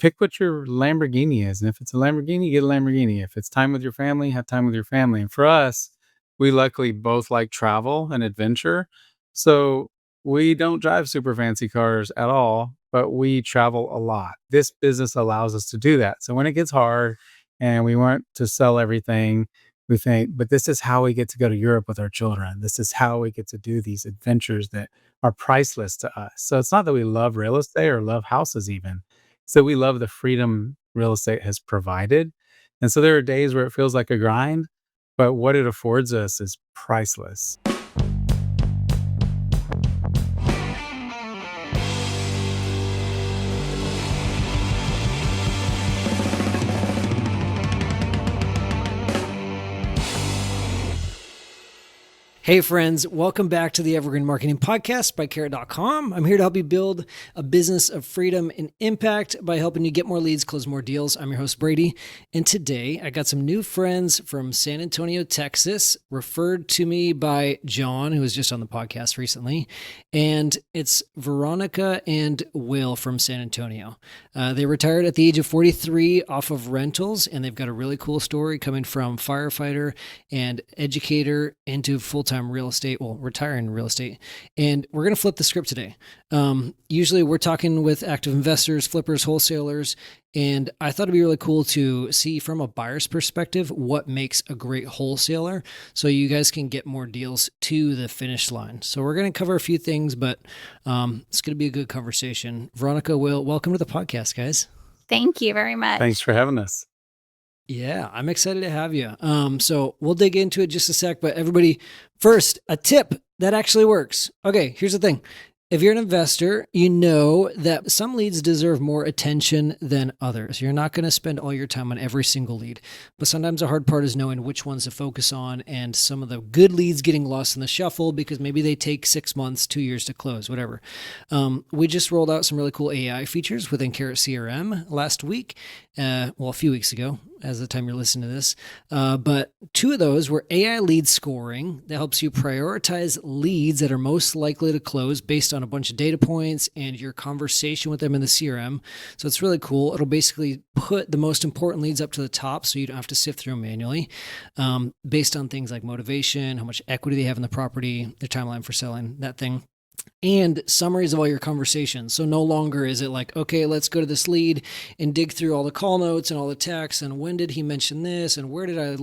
pick what your Lamborghini is. And if it's a Lamborghini, get a Lamborghini. If it's time with your family, have time with your family. And for us, we luckily both like travel and adventure. So we don't drive super fancy cars at all, but we travel a lot. This business allows us to do that. So when it gets hard and we want to sell everything, we think, but this is how we get to go to Europe with our children. This is how we get to do these adventures that are priceless to us. So it's not that we love real estate or love houses even. So we love the freedom real estate has provided. And so there are days where it feels like a grind, but what it affords us is priceless. Hey friends, welcome back to the Evergreen Marketing Podcast by Carrot.com. I'm here to help you build a business of freedom and impact by helping you get more leads, close more deals. I'm your host, Brady. And today I got some new friends from San Antonio, Texas, referred to me by John, who was just on the podcast recently. And it's Veronica and Will from San Antonio. They retired at the age of 43 off of rentals, and they've got a really cool story coming from firefighter and educator into full-time real estate, retiring real estate. And we're going to flip the script today. Usually we're talking with active investors, flippers, wholesalers, and I thought it'd be really cool to see from a buyer's perspective what makes a great wholesaler so you guys can get more deals to the finish line. So we're going to cover a few things, but it's going to be a good conversation. Veronica, Will, welcome to the podcast, guys. Thank you very much. Thanks for having us. Yeah, I'm excited to have you. So we'll dig into it just a sec, but everybody, first, a tip that actually works. Okay, here's the thing. If you're an investor, you know that some leads deserve more attention than others. You're not going to spend all your time on every single lead, but sometimes the hard part is knowing which ones to focus on, and some of the good leads getting lost in the shuffle because maybe they take 6 months, 2 years to close, whatever. We just rolled out some really cool AI features within Carrot CRM last week, a few weeks ago, as the time you're listening to this. But 2 of those were AI lead scoring that helps you prioritize leads that are most likely to close based on a bunch of data points and your conversation with them in the CRM. So it's really cool. It'll basically put the most important leads up to the top so you don't have to sift through them manually, based on things like motivation, how much equity they have in the property, their timeline for selling, that thing. And summaries of all your conversations. So no longer is it like, okay, let's go to this lead and dig through all the call notes and all the texts and when did he mention this and where did I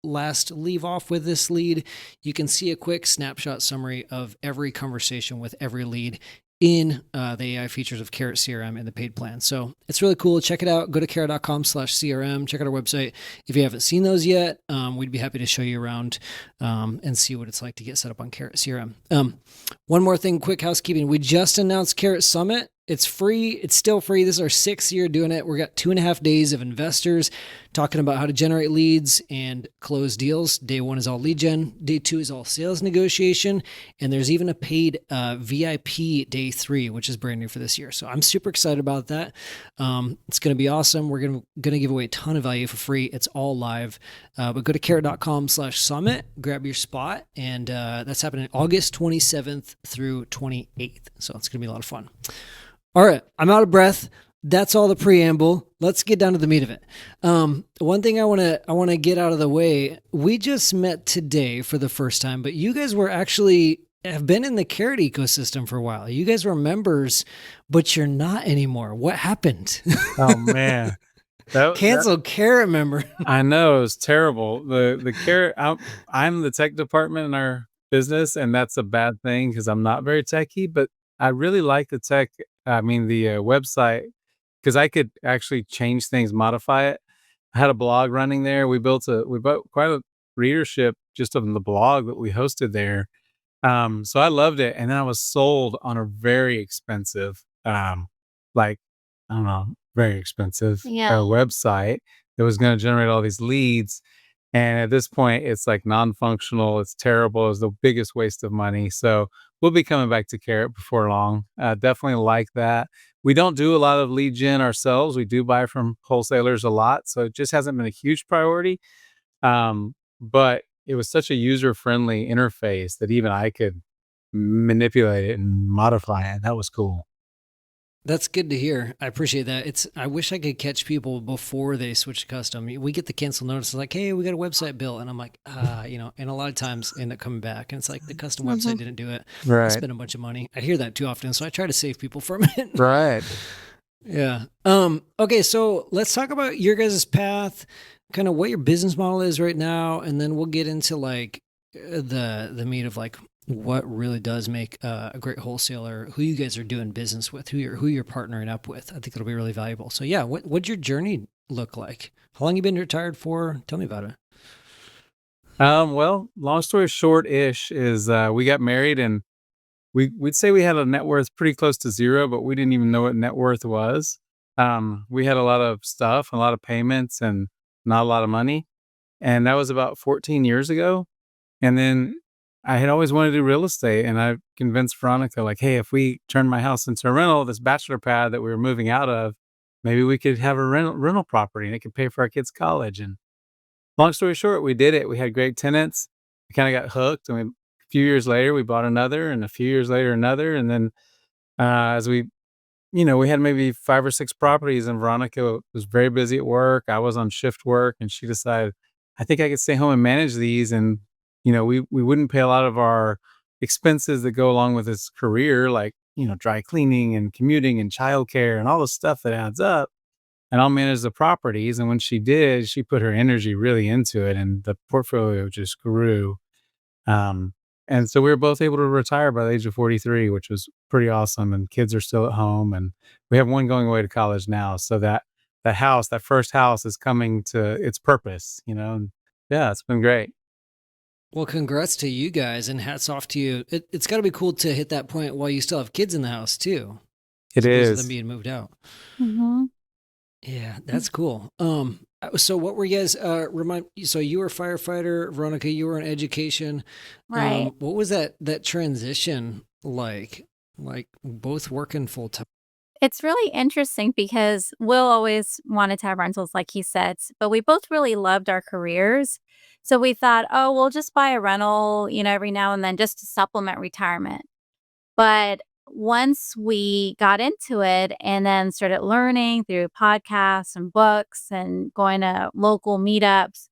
last leave off with this lead. You can see a quick snapshot summary of every conversation with every lead in the AI features of Carrot CRM in the paid plan. So it's really cool. Check it out. Go to carrot.com/CRM. Check out our website. If you haven't seen those yet, we'd be happy to show you around and see what it's like to get set up on Carrot CRM. One more thing, quick housekeeping. We just announced Carrot Summit. It's free. It's still free. This is our 6th year doing it. We've got 2.5 days of investors talking about how to generate leads and close deals. Day 1 is all lead gen. Day 2 is all sales negotiation. And there's even a paid VIP day 3, which is brand new for this year. So I'm super excited about that. It's going to be awesome. We're going to give away a ton of value for free. It's all live. But go to carrot.com/summit, grab your spot. And that's happening August 27th through 28th. So it's going to be a lot of fun. All right, I'm out of breath. That's all the preamble. Let's get down to the meat of it. One thing I want to get out of the way. We just met today for the first time, but you guys have been in the Carrot ecosystem for a while. You guys were members, but you're not anymore. What happened? Oh man. Canceled Carrot member. I know, it's terrible. The Carrot, I'm the tech department in our business, and that's a bad thing because I'm not very techy, but I really like the website, because I could actually change things, modify it. I had a blog running there. We built quite a readership just of the blog that we hosted there. So I loved it. And then I was sold on a very expensive, very expensive website that was going to generate all these leads. And at this point, it's like non-functional. It's terrible. It's the biggest waste of money. So we'll be coming back to Carrot before long. Definitely like that. We don't do a lot of lead gen ourselves. We do buy from wholesalers a lot. So it just hasn't been a huge priority. But it was such a user-friendly interface that even I could manipulate it and modify it. That was cool. That's good to hear. I appreciate that. I wish I could catch people before they switch to custom. We get the cancel notice like, "Hey, we got a website built." And I'm like, and a lot of times end up coming back and it's like the custom website Mhm. didn't do it. I Right. spent a bunch of money. I hear that too often, so I try to save people from it. Right. Yeah. Okay, so let's talk about your guys' path, kind of what your business model is right now, and then we'll get into like the meat of like what really does make a great wholesaler, who you guys are doing business with, who you're partnering up with. I think it'll be really valuable. So yeah, what'd your journey look like? How long you been retired for? Tell me about it. Well, long story short-ish is we got married and we'd say we had a net worth pretty close to zero, but we didn't even know what net worth was. We had a lot of stuff, a lot of payments, and not a lot of money. And that was about 14 years ago. And then I had always wanted to do real estate, and I convinced Veronica, like, hey, if we turn my house into a rental, this bachelor pad that we were moving out of, maybe we could have a rental property and it could pay for our kids' college. And long story short, we did it. We had great tenants. We kind of got hooked. And a few years later, we bought another, and a few years later, another. And then as we had maybe 5 or 6 properties, and Veronica was very busy at work. I was on shift work, and she decided, I think I could stay home and manage these. And, we wouldn't pay a lot of our expenses that go along with this career, like, dry cleaning and commuting and childcare and all the stuff that adds up. And I'll manage the properties. And when she did, she put her energy really into it, and the portfolio just grew. Um, and so we were both able to retire by the age of 43, which was pretty awesome. And kids are still at home, and we have one going away to college now. So that first house is coming to its purpose, And yeah, it's been great. Well, congrats to you guys and hats off to you. It's got to be cool to hit that point while you still have kids in the house too, It as opposed to them is. being moved out. Mhm. Yeah, that's cool. So what were you guys so you were a firefighter, Veronica, you were in education. Right. What was that transition like? Like both working full time? It's really interesting because Will always wanted to have rentals, like he said, but we both really loved our careers. So we thought, oh, we'll just buy a rental, every now and then just to supplement retirement. But once we got into it and then started learning through podcasts and books and going to local meetups,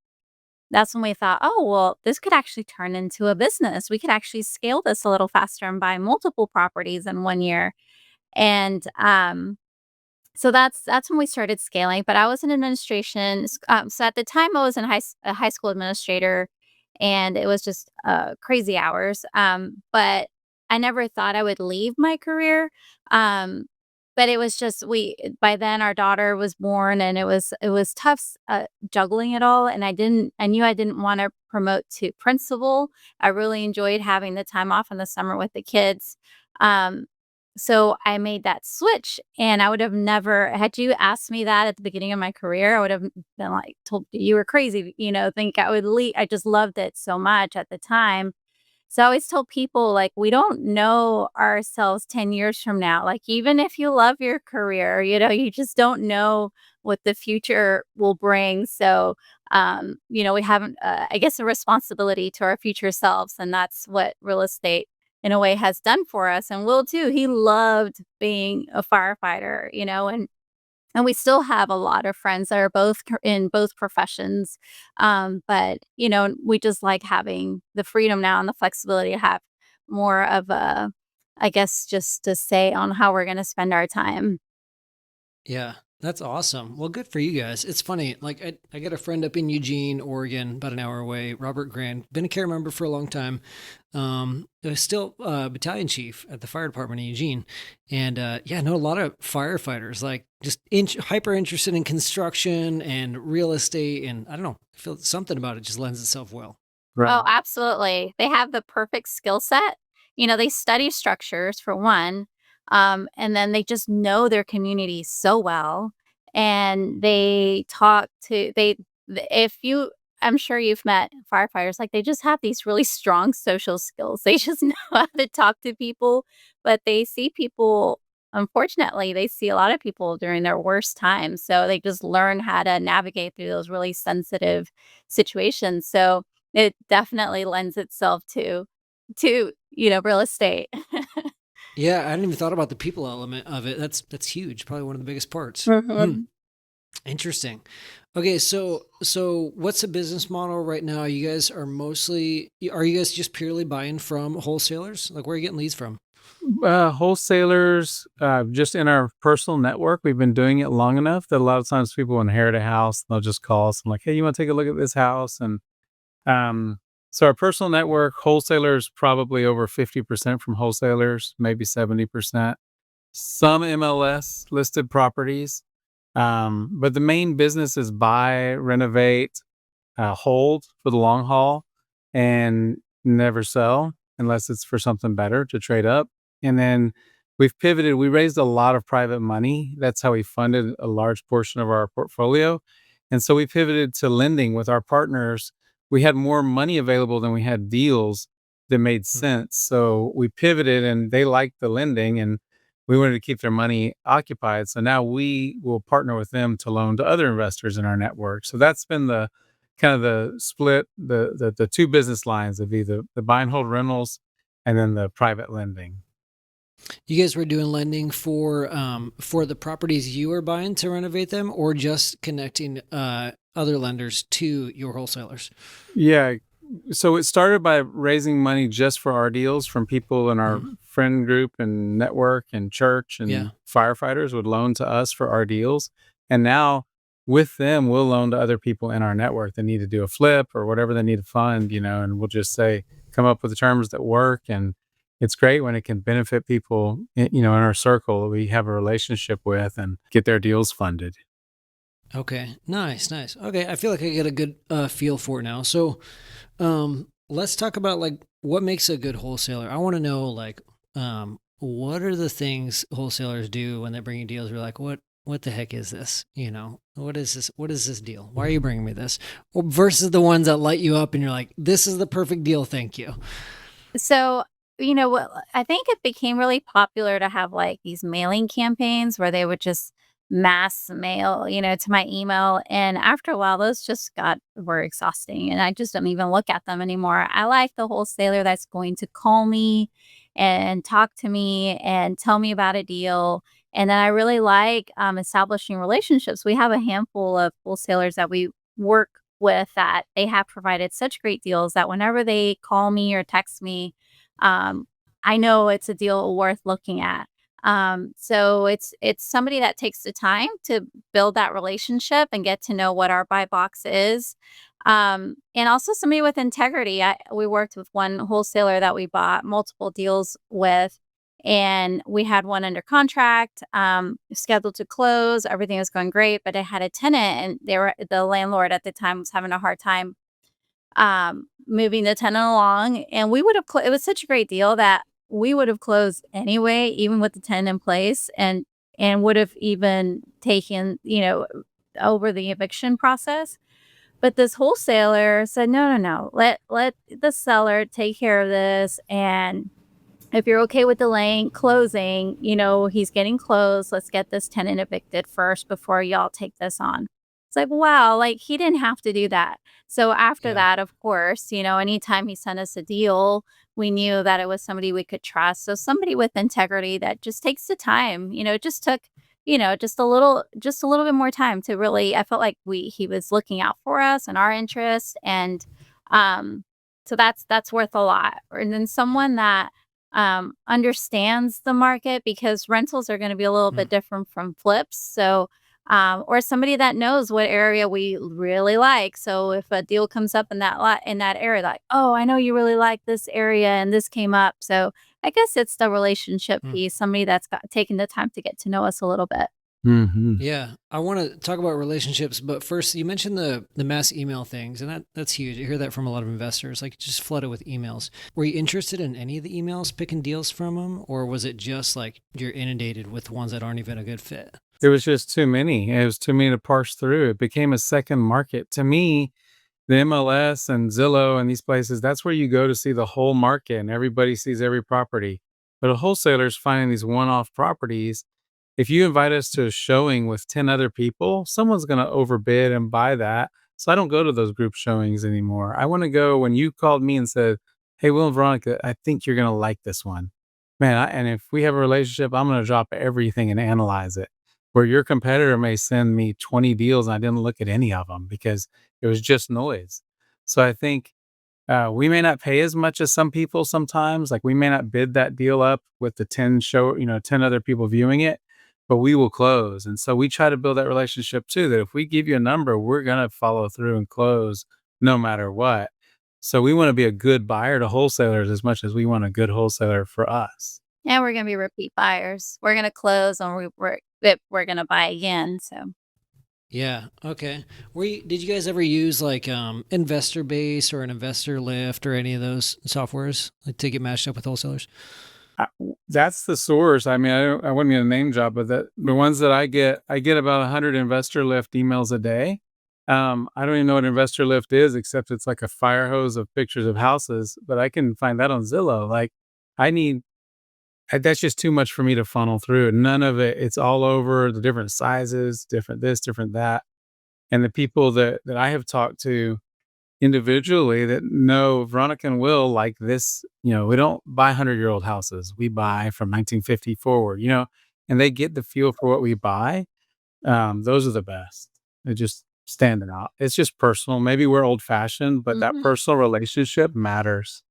that's when we thought, oh, well, this could actually turn into a business. We could actually scale this a little faster and buy multiple properties in 1 year. And so that's when we started scaling, but I was in administration. So at the time, I was a high school administrator, and it was just crazy hours. But I never thought I would leave my career. Um, but it was just we. By then, our daughter was born, and it was tough juggling it all. And I knew I didn't want to promote to principal. I really enjoyed having the time off in the summer with the kids. Um, so I made that switch, and I would have never had you asked me that at the beginning of my career, I would have been like, told you were crazy, think I would leave. I just loved it so much at the time. So I always tell people, like, we don't know ourselves 10 years from now. Like, even if you love your career, you just don't know what the future will bring. So, we haven't, I guess, a responsibility to our future selves. And that's what real estate, in a way, has done for us. And Will, too, he loved being a firefighter, and we still have a lot of friends that are both in both professions. But, we just like having the freedom now and the flexibility to have more of a, I guess, just to say on how we're going to spend our time. Yeah, that's awesome. Well, good for you guys. It's funny. Like I got a friend up in Eugene, Oregon, about an hour away, Robert Grand, been a care member for a long time. Still battalion chief at the fire department in Eugene. And yeah, I know a lot of firefighters, like just hyper interested in construction and real estate. And I don't know, I feel something about it just lends itself well. Oh, Right. absolutely. They have the perfect skill set. They study structures for one, and then they just know their community so well, and they talk to they if you I'm sure you've met firefighters, like, they just have these really strong social skills. They just know how to talk to people, but they see people unfortunately, they see a lot of people during their worst times, so they just learn how to navigate through those really sensitive situations. So it definitely lends itself to real estate. Yeah, I hadn't even thought about the people element of it. That's huge. Probably one of the biggest parts. Hmm. Mhm. Interesting. Okay, so what's the business model right now? You guys are you guys just purely buying from wholesalers? Like where are you getting leads from? Wholesalers, just in our personal network, we've been doing it long enough that a lot of times people inherit a house, they'll just call us and like, "Hey, you wanna take a look at this house?" And, um, so our personal network, wholesalers, probably over 50% from wholesalers, maybe 70%. Some MLS listed properties, but the main business is buy, renovate, hold for the long haul and never sell unless it's for something better to trade up. And then we've pivoted. We raised a lot of private money. That's how we funded a large portion of our portfolio. And so we pivoted to lending with our partners. We had more money available than we had deals that made Hmm. sense. So we pivoted and they liked the lending and we wanted to keep their money occupied. So now we will partner with them to loan to other investors in our network. So that's been the kind of the split, the two business lines of either the buy and hold rentals and then the private lending. You guys were doing lending for the properties you were buying to renovate them, or just connecting other lenders to your wholesalers? Yeah. So it started by raising money just for our deals from people in our Mhm. friend group and network and church, Yeah. and firefighters would loan to us for our deals. And now with them, we'll loan to other people in our network that need to do a flip or whatever they need to fund, and we'll just say, come up with the terms that work. And it's great when it can benefit people, in our circle that we have a relationship with and get their deals funded. Okay. Nice. Nice. Okay. I feel like I get a good feel for it now. So, let's talk about like what makes a good wholesaler. I want to know like, what are the things wholesalers do when they bring you deals? We're like, what the heck is this? What is this? What is this deal? Why are you bringing me this? Or versus the ones that light you up and you're like, this is the perfect deal. Thank you. So, what I think it became really popular to have like these mailing campaigns where they would just mass mail, to my email. And after a while, those just were exhausting. And I just don't even look at them anymore. I like the wholesaler that's going to call me and talk to me and tell me about a deal. And then I really like establishing relationships. We have a handful of wholesalers that we work with that they have provided such great deals that whenever they call me or text me, um, I know it's a deal worth looking at. So it's somebody that takes the time to build that relationship and get to know what our buy box is. And also somebody with integrity. We worked with one wholesaler that we bought multiple deals with, and we had one under contract, scheduled to close. Everything was going great, but it had a tenant, and the landlord at the time was having a hard time moving the tenant along. And we would have, it was such a great deal that we would have closed anyway, even with the tenant in place, and would have even taken, over the eviction process. But this wholesaler said, no, no, no, let the seller take care of this. And if you're okay with delaying closing, he's getting closed. Let's get this tenant evicted first before y'all take this on. It's like, wow, like he didn't have to do that. So after Yeah. that, of course, anytime he sent us a deal, we knew that it was somebody we could trust. So somebody with integrity that just takes the time, it just took, just a little bit more time to really, I felt like he was looking out for us and our interests. And um, so that's worth a lot. And then someone that understands the market, because rentals are going to be a little Mm. bit different from flips. So, or somebody that knows what area we really like. So if a deal comes up in that lot in that area, like, oh, I know you really like this area and this came up. So I guess it's the relationship Mm. piece. Somebody that's taken the time to get to know us a little bit. Hmm. Yeah, I want to talk about relationships, but first, you mentioned the mass email things, and that's huge. I hear that from a lot of investors, like just flooded with emails. Were you interested in any of the emails, picking deals from them, or was it just like you're inundated with ones that aren't even a good fit? It was just too many. It was too many to parse through. It became a second market. To me, the MLS and Zillow and these places, that's where you go to see the whole market and everybody sees every property. But a wholesaler's finding these one off properties. If you invite us to a showing with 10 other people, someone's going to overbid and buy that. So I don't go to those group showings anymore. I want to go when you called me and said, "Hey, Will and Veronica, I think you're going to like this one." Man, and if we have a relationship, I'm gonna drop everything and analyze it. Where your competitor may send me 20 deals and I didn't look at any of them because it was just noise. So I think we may not pay as much as some people sometimes. Like we may not bid that deal up with the 10 show, 10 other people viewing it, but we will close. And so we try to build that relationship too, that if we give you a number, we're going to follow through and close no matter what. So we want to be a good buyer to wholesalers as much as we want a good wholesaler for us. And we're gonna be repeat buyers. We're gonna close and we're gonna buy again. So Yeah. Okay. Did you guys ever use like Investor Base or an Investor Lift or any of those softwares like, to get matched up with wholesalers? That's the source. I mean, I wouldn't get a name job, but the ones that I get about 100 investor lift emails a day. I don't even know what investor lift is, except it's like a fire hose of pictures of houses, but I can find that on Zillow. Like I need, that's just too much for me to funnel through. None of it, it's all over the different sizes, different this, different that. And the people that I have talked to individually that know Veronica and Will like this, we don't buy 100-year-old houses. We buy from 1950 forward, and they get the feel for what we buy. Those are the best. They just standing out. It's just personal. Maybe we're old fashioned, but that mhm. personal relationship matters.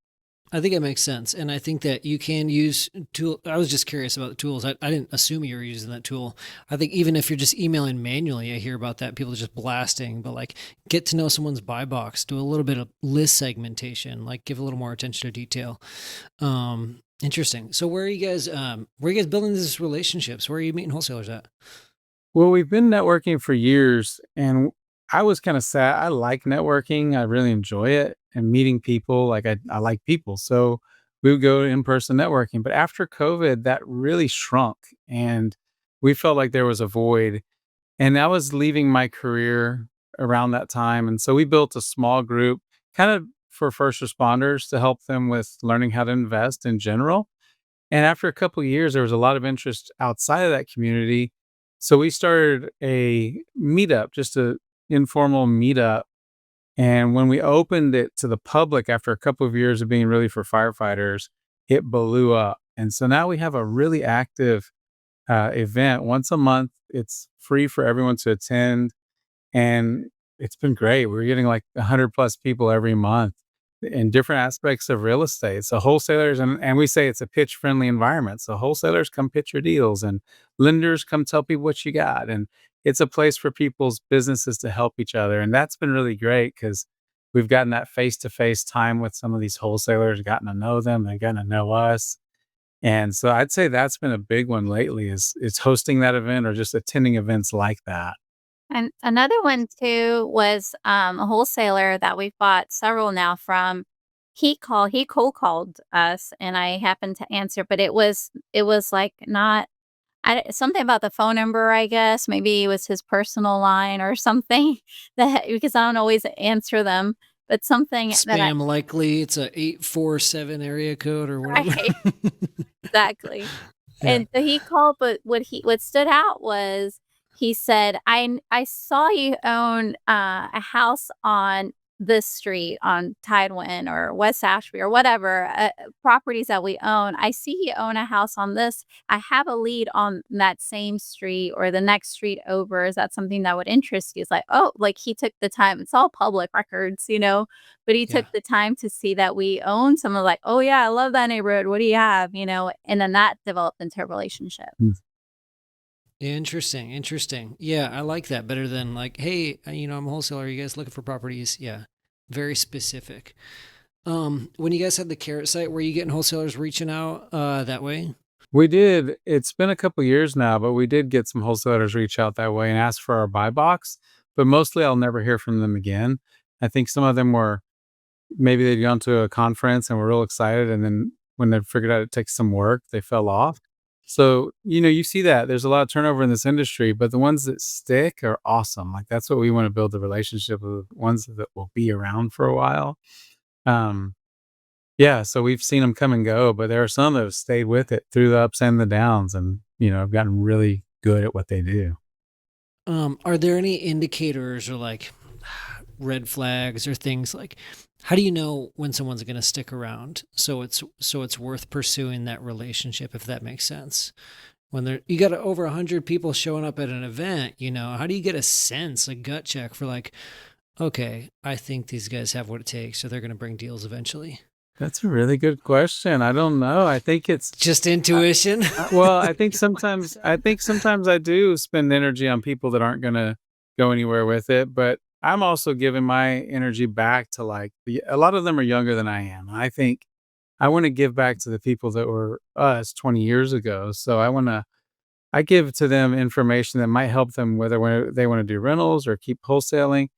I think it makes sense. And I think that you can use tool. I was just curious about the tools. I didn't assume you were using that tool. I think even if you're just emailing manually, I hear about that. People just blasting, but like get to know someone's buy box, do a little bit of list segmentation, like give a little more attention to detail. Interesting. So where are you guys building these relationships? Where are you meeting wholesalers at? Well, we've been networking for years, and I was kind of sad. I like networking. I really enjoy it and meeting people. Like I like people. So we would go to in-person networking. But after COVID, that really shrunk and we felt like there was a void. And I was leaving my career around that time. And so we built a small group kind of for first responders to help them with learning how to invest in general. And after a couple of years, there was a lot of interest outside of that community. So we started a meetup, just a informal meetup. And when we opened it to the public after a couple of years of being really for firefighters, it blew up. And so now we have a really active event once a month. It's free for everyone to attend. And it's been great. We're getting like 100 plus people every month in different aspects of real estate. So wholesalers, and we say it's a pitch friendly environment. So wholesalers come pitch your deals and lenders come tell people what you got. And it's a place for people's businesses to help each other. And that's been really great because we've gotten that face to face time with some of these wholesalers, gotten to know them, and gotten to know us. And so I'd say that's been a big one lately is hosting that event or just attending events like that. And another one too was a wholesaler that we've bought several now from. He cold called us, and I happened to answer, but it was like not something about the phone number, I guess. Maybe it was his personal line or something that because I don't always answer them, but something that I Spam likely. It's a 847 area code or whatever. right, exactly. Yeah. And so he called, but what stood out was he said, I saw you own a house on this street on Tidewind or West Ashby or whatever properties that we own. I see you own a house on this. I have a lead on that same street or the next street over. Is that something that would interest you?" It's like, oh, like he took the time. It's all public records, but he took Yeah. the time to see that we own some of like, oh yeah, I love that neighborhood. What do you have? And then that developed into a relationship. Mm. Interesting. Interesting. Yeah, I like that better than like, hey, I'm a wholesaler. Are you guys looking for properties? Yeah, very specific. When you guys had the carrot site, were you getting wholesalers reaching out that way? We did. It's been a couple years now, but we did get some wholesalers reach out that way and ask for our buy box. But mostly, I'll never hear from them again. I think some of them were maybe they'd gone to a conference and were real excited, and then when they figured out it takes some work, they fell off. So you see that there's a lot of turnover in this industry, but the ones that stick are awesome. Like that's what we want to build the relationship with, ones that will be around for a while. Um, Yeah, so we've seen them come and go, but there are some that have stayed with it through the ups and the downs and, have gotten really good at what they do. Are there any indicators or like red flags or things like How do you know when someone's going to stick around? So it's worth pursuing that relationship, if that makes sense. When you got over 100 people showing up at an event, how do you get a sense, a gut check for like, okay, I think these guys have what it takes, so they're going to bring deals eventually? That's a really good question. I don't know. I think it's Just intuition. well, I think sometimes I do spend energy on people that aren't gonna go anywhere with it, but I'm also giving my energy back to like a lot of them are younger than I am. I think I want to give back to the people that were us 20 years ago. So I give to them information that might help them whether they want to do rentals or keep wholesaling.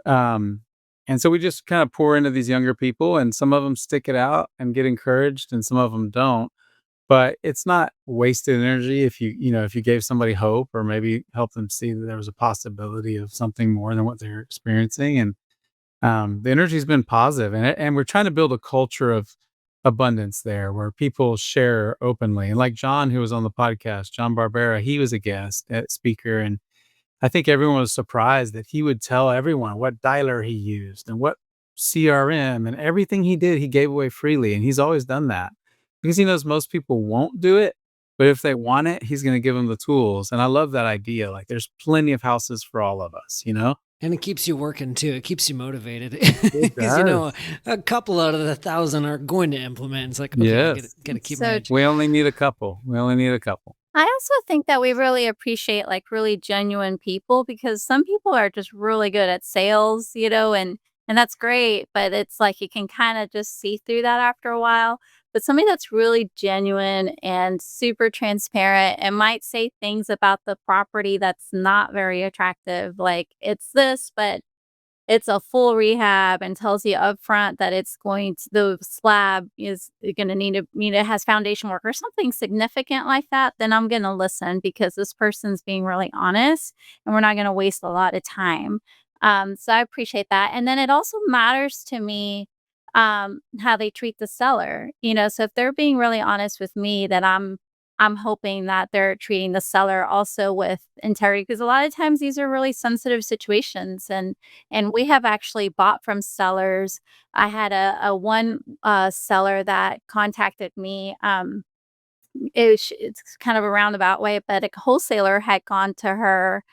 Um, and so we just kind of pour into these younger people, and some of them stick it out and get encouraged, and some of them don't. But it's not wasted energy if if you gave somebody hope or maybe help them see that there was a possibility of something more than what they're experiencing. And the energy's been positive, and we're trying to build a culture of abundance there where people share openly. And like John, who was on the podcast, John Barbera, he was a guest speaker, and I think everyone was surprised that he would tell everyone what dialer he used and what CRM and everything he did, he gave away freely. And he's always done that because he knows most people won't do it. But if they want it, he's going to give them the tools. And I love that idea. Like there's plenty of houses for all of us, you know? And it keeps you working too. It keeps you motivated It because does. a couple out of the 1,000 are going to implement. It's like, okay, I Yes. gotta keep So my edge. We only need a couple. We only need a couple. I also think that we really appreciate like really genuine people because some people are just really good at sales, and that's great, but it's like you can kind of just see through that after a while. But somebody that's really genuine and super transparent and might say things about the property that's not very attractive, like it's this, but it's a full rehab and tells you upfront that it's going to the slab is gonna it has foundation work or something significant like that, then I'm gonna listen because this person's being really honest, and we're not gonna waste a lot of time. So I appreciate that, and then it also matters to me, how they treat the seller, so if they're being really honest with me, that I'm hoping that they're treating the seller also with integrity because a lot of times these are really sensitive situations, and we have actually bought from sellers. I had a one seller that contacted me. It's kind of a roundabout way, but a wholesaler had gone to her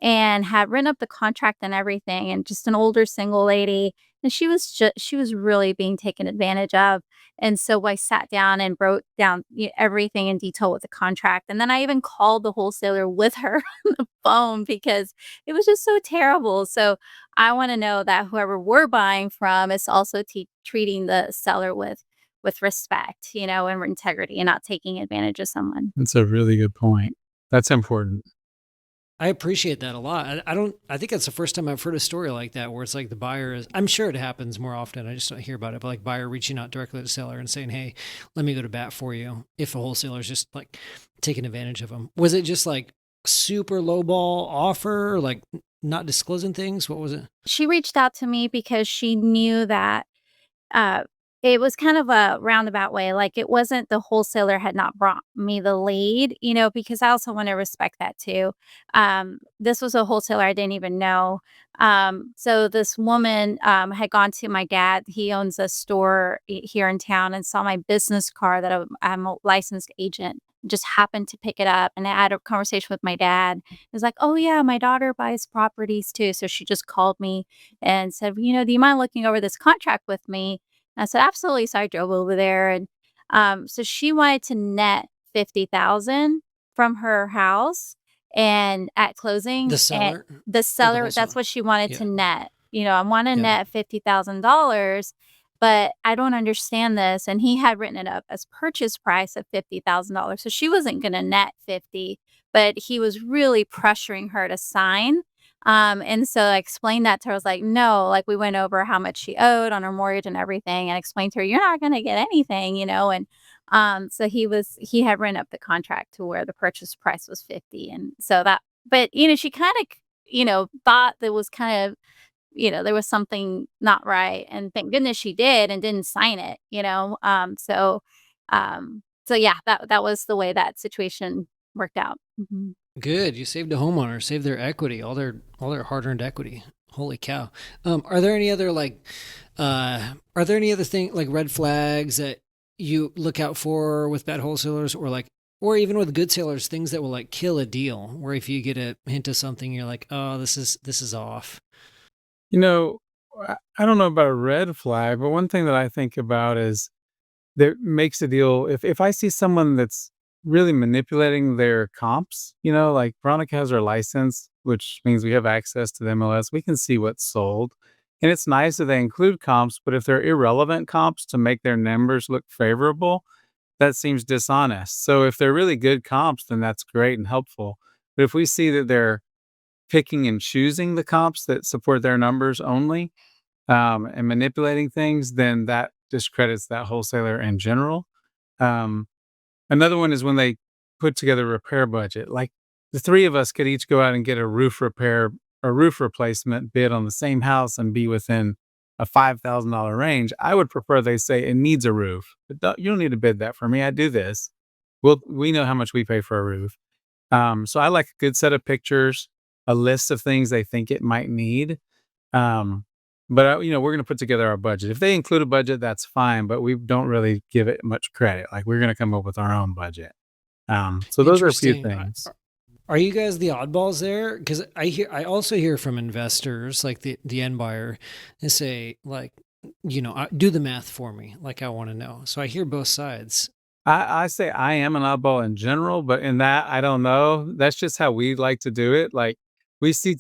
and had written up the contract and everything, and just an older single lady, and she was really being taken advantage of. And so I sat down and wrote down everything in detail with the contract, and then I even called the wholesaler with her on the phone because it was just so terrible. So I want to know that whoever we're buying from is also treating the seller with respect, and integrity and not taking advantage of someone. That's a really good point. That's important. I appreciate that a lot. I think that's the first time I've heard a story like that where it's like the buyer is, I'm sure it happens more often. I just don't hear about it, but like buyer reaching out directly to seller and saying, hey, let me go to bat for you. If a wholesaler is just like taking advantage of them. Was it just like super low ball offer, like not disclosing things? What was it? She reached out to me because she knew that Uh, it was kind of a roundabout way, like, it wasn't the wholesaler had not brought me the lead, because I also wanna respect that too. This was a wholesaler I didn't even know. So this woman, had gone to my dad, he owns a store here in town and saw my business card that I'm a licensed agent, just happened to pick it up, and I had a conversation with my dad. It was like, "Oh, yeah, my daughter buys properties too." So she just called me and said, "Do you mind looking over this contract with me?" And I said, "Absolutely." So I drove over there, and so she wanted to net 50,000 from her house and at closing, The and seller the or the seller, that's wholesaler? what she wanted Yeah. to net. I want to Yeah. net $50,000, but I don't understand this. And he had written it up as purchase price of $50,000. So she wasn't going to net 50, but he was really pressuring her to sign. And so I explained that to her. I was like, no, like we went over how much she owed on her mortgage and everything and explained to her, you're not going to get anything. And so he had written up the contract to where the purchase price was 50. And so that, but, she kind of, thought there was kind of, there was something not right. And thank goodness she did and didn't sign it. So yeah, that was the way that situation worked out. Mhm. Good. You saved a homeowner, saved their equity, all their hard-earned equity. Holy cow. Are there any other are there any other thing like red flags that you look out for with bad wholesalers, or or even with good sailors, things that will like kill a deal, where if you get a hint of something, you're like, oh, this is off. You know, I don't know about a red flag, but one thing that I think about is that makes a deal if I see someone that's really manipulating their comps, like Veronica has her license, which means we have access to the MLS, we can see what's sold. And it's nice that they include comps, but if they're irrelevant comps to make their numbers look favorable, that seems dishonest. So if they're really good comps, then that's great and helpful. But if we see that they're picking and choosing the comps that support their numbers only, and manipulating things, then that discredits that wholesaler in general. Um, Another one is when they put together a repair budget. Like the three of us could each go out and get a roof repair or roof replacement bid on the same house and be within a $5,000 range. I would prefer they say it needs a roof. But you don't need to bid that for me. I do this. We know how much we pay for a roof. So I like a good set of pictures, a list of things they think it might need. Um, but we're going to put together our budget. If they include a budget, that's fine. But we don't really give it much credit. Like we're going to come up with our own budget. So those are a few Interesting. things. Are you guys the oddballs there? Because I also hear from investors, like the end buyer, and say like, do the math for me. Like I want to know. So I hear both sides. I say I am an oddball in general, but in that I don't know. That's just how we like to do it. Like we see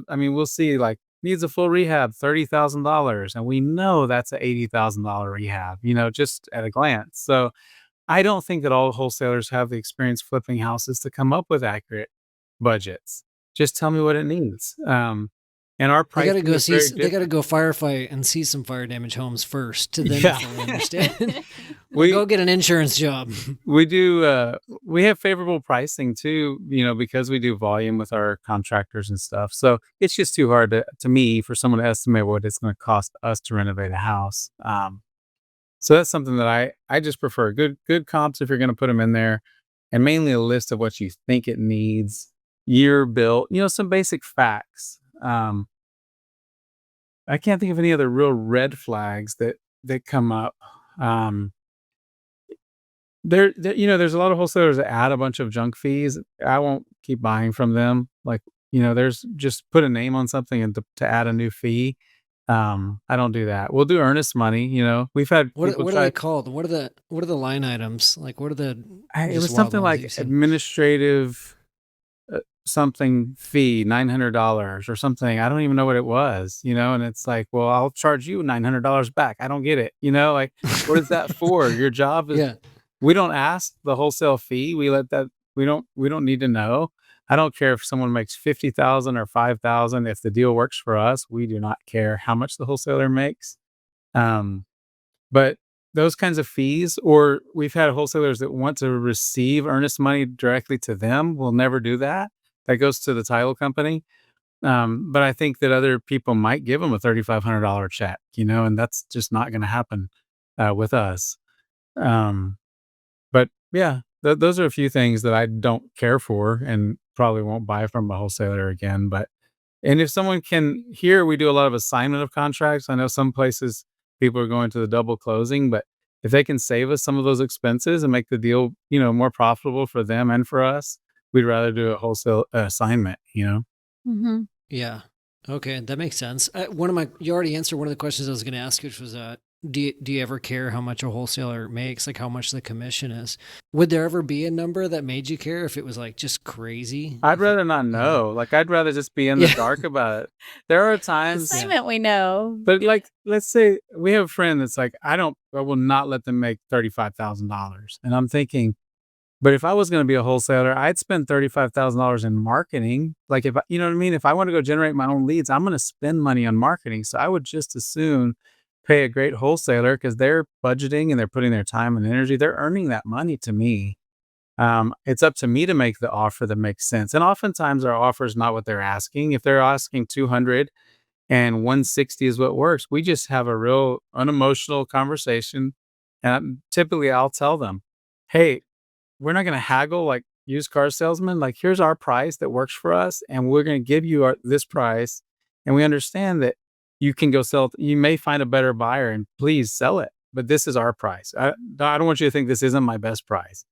we'll see like needs a full rehab, $30,000, and we know that's a $80,000 rehab. Just at a glance. So I don't think that all wholesalers have the experience flipping houses to come up with accurate budgets. Just tell me what it needs. And our They got to pricing go is very they got to different. go firefight and see some fire damage homes first to then Yeah. fully understand. Or we go get an insurance job. we do we have favorable pricing too, because we do volume with our contractors and stuff. So it's just too hard to me for someone to estimate what it's going to cost us to renovate a house. So that's something that I just prefer good comps if you're going to put them in there, and mainly a list of what you think it needs, year built, some basic facts. I can't think of any other real red flags that come up. Um, there's a lot of wholesalers that add a bunch of junk fees. I won't keep buying from them. Like, there's just put a name on something and to add a new fee. I don't do that. We'll do earnest money. We've had people What are they try. called? What are the line items? Like what are the It just was wild something ones that like you've seen? administrative something fee, $900 or something. I don't even know what it was. And it's like, well, I'll charge you $900 back. I don't get it. Like, what is that for? Your job is. Yeah. We don't ask the wholesale fee. We let that. We don't need to know. I don't care if someone makes 50,000 or 5,000. If the deal works for us, we do not care how much the wholesaler makes. Um, but those kinds of fees, or we've had wholesalers that want to receive earnest money directly to them. We'll never do that. That goes to the title company. But I think that other people might give them a $3,500 check, and that's just not going to happen with us. Um, but yeah, those are a few things that I don't care for and probably won't buy from a wholesaler again. And if someone can, here we do a lot of assignment of contracts. I know some places people are going to the double closing, but if they can save us some of those expenses and make the deal, more profitable for them and for us, we'd rather do a wholesale assignment. Hmm. Yeah. Okay, that makes sense. You already answered one of the questions I was going to ask, which was, do you ever care how much a wholesaler makes, like how much the commission is? Would there ever be a number that made you care if it was like just crazy? I'd rather not You know? know. Like, I'd rather just be in the Yeah. dark about it. There are times, Assignment we know. but like, let's say we have a friend that's like, I will not let them make $35,000. And I'm thinking, but if I was going to be a wholesaler, I'd spend $35,000 in marketing. Like you know what I mean? If I want to go generate my own leads, I'm going to spend money on marketing. So I would just as soon pay a great wholesaler because they're budgeting and they're putting their time and energy. They're earning that money to me. It's up to me to make the offer that makes sense. And oftentimes our offer is not what they're asking. If they're asking 200 and 160 is what works, we just have a real unemotional conversation. And typically I'll tell them, hey, we're not going to haggle. Like, used car salesman, like, here's our price that works for us, and we're going to give you this price. And we understand that you can go sell it. You may find a better buyer and please sell it, but this is our price. I don't want you to think this isn't my best price.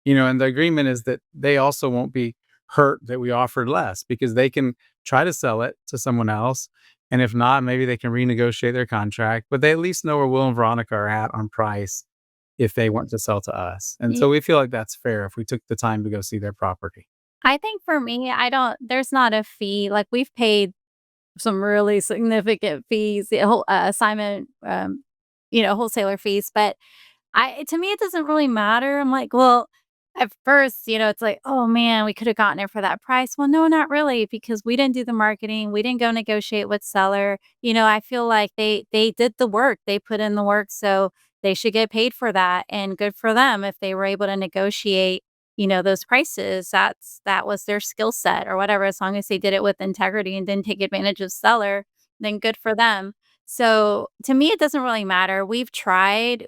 And the agreement is that they also won't be hurt that we offered less because they can try to sell it to someone else. And if not, maybe they can renegotiate their contract, but they at least know where Will and Veronica are at on price if they want to sell to us. And Ye so we feel like that's fair if we took the time to go see their property. I think for me, I don't there's not a fee, like, we've paid some really significant fees, the whole, assignment, wholesaler fees, but I to me, it doesn't really matter. I'm like, well, at first, it's like, "Oh, man, we coulda gotten it for that price." Well, no, not really, because we didn't do the marketing, we didn't go negotiate with seller. I feel like they did the work, they put in the work, so they should get paid for that, and good for them if they were able to negotiate, those prices. That was their skill set or whatever. As long as they did it with integrity and didn't take advantage of seller, then good for them. So, to me, it doesn't really matter. We've tried.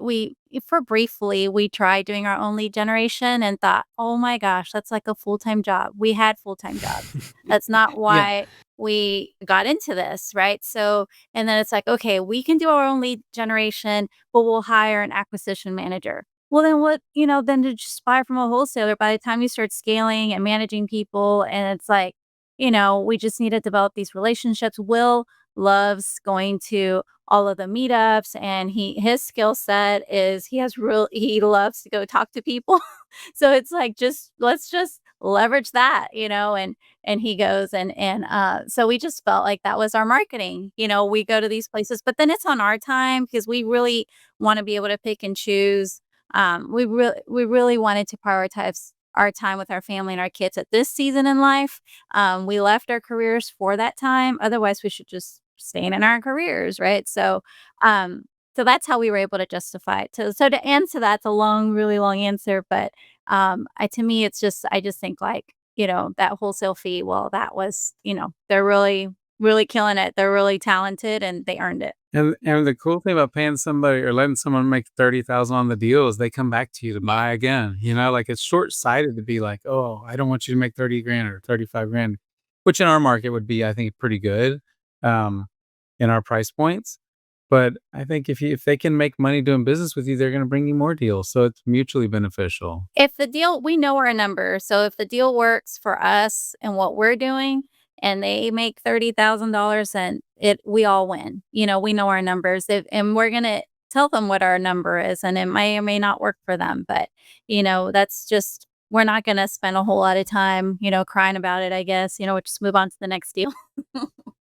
For briefly, we tried doing our own lead generation and thought, "Oh my gosh, that's like a full-time job." We had full-time jobs. That's not Yeah. why we got into this, right? So, and then it's like, "Okay, we can do our own lead generation, but we'll hire an acquisition manager." Well, then what, then to just buy from a wholesaler by the time you start scaling and managing people, and it's like, we just need to develop these relationships. Will loves going to all of the meetups, and his skill set is he loves to go talk to people. So it's like, just let's just leverage that, and he goes, so we just felt like that was our marketing. We go to these places, but then it's on our time because we really want to be able to pick and choose. We really wanted to prioritize our time with our family and our kids at this season in life. We left our careers for that time. Otherwise, we should just staying in our careers, right? Um, so that's how we were able to justify it. So to answer that's a long, really long answer, but to me, it's just I just think like that wholesale fee. Well, that was they're really, really killing it. They're really talented and they earned it. And the cool thing about paying somebody or letting someone make 30,000 on the deal is they come back to you to buy again. Like it's short-sighted to be like, "Oh, I don't want you to make 30 grand or 35 grand," which in our market would be, I think, pretty good, um, in our price points. But I think if they can make money doing business with you, they're gonna bring you more deals, so it's mutually beneficial. If the deal we know our number, so if the deal works for us and what we're doing, and they make $30,000, then we all win. We know our numbers, and we're gonna tell them what our number is, and it may or may not work for them, but, that's just we're not gonna spend a whole lot of time, crying about it, I guess, we'll just move on to the next deal.